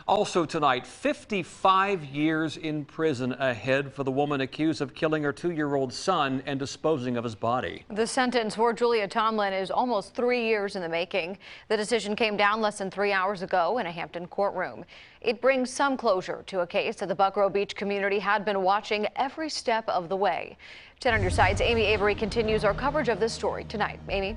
Also tonight, 55 years in prison ahead for the woman accused of killing her 2-year-old son and disposing of his body. The sentence for Julia Tomlin is almost 3 years in the making. The decision came down less than 3 hours ago in a Hampton courtroom. It brings some closure to a case that the Buckrow Beach community had been watching every step of the way. 10 on your side's Amy Avery continues our coverage of this story tonight. Amy?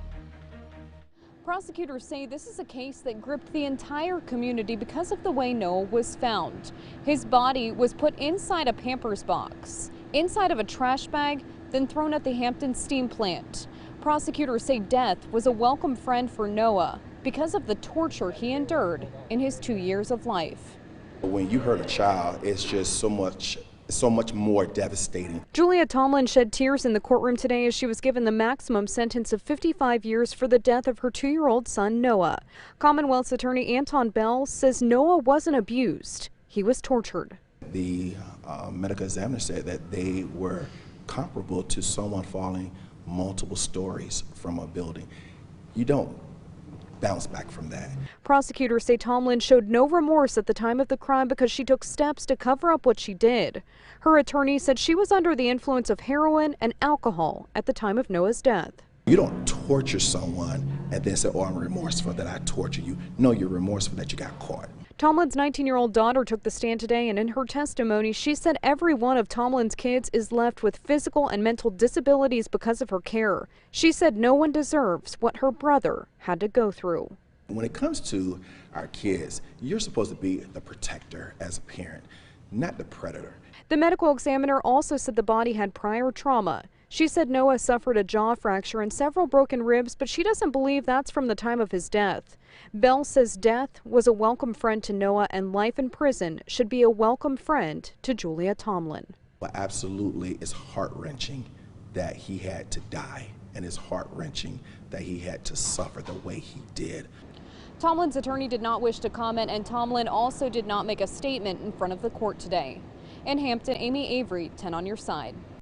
Prosecutors say this is a case that gripped the entire community because of the way Noah was found. His body was put inside a Pampers box, inside of a trash bag, then thrown at the Hampton steam plant. Prosecutors say death was a welcome friend for Noah because of the torture he endured in his 2 years of life. When you hurt a child, it's just so much more devastating. Julia Tomlin shed tears in the courtroom today as she was given the maximum sentence of 55 years for the death of her 2-year-old son, Noah. Commonwealth's attorney Anton Bell says Noah wasn't abused. He was tortured. The medical examiner said that they were comparable to someone falling multiple stories from a building. You don't bounce back from that. Prosecutors say Tomlin showed no remorse at the time of the crime because she took steps to cover up what she did. Her attorney said she was under the influence of heroin and alcohol at the time of Noah's death. You don't torture someone and then say, oh, I'm remorseful that I tortured you. No, you're remorseful that you got caught. Tomlin's 19-year-old daughter took the stand today, and in her testimony, she said every one of Tomlin's kids is left with physical and mental disabilities because of her care. She said no one deserves what her brother had to go through. When it comes to our kids, you're supposed to be the protector as a parent, not the predator. The medical examiner also said the body had prior trauma. She said Noah suffered a jaw fracture and several broken ribs, but she doesn't believe that's from the time of his death. Bell says death was a welcome friend to Noah and life in prison should be a welcome friend to Julia Tomlin. Well, absolutely, it's heart-wrenching that he had to die, and it's heart-wrenching that he had to suffer the way he did. Tomlin's attorney did not wish to comment, and Tomlin also did not make a statement in front of the court today. In Hampton, Amy Avery, 10 on your side.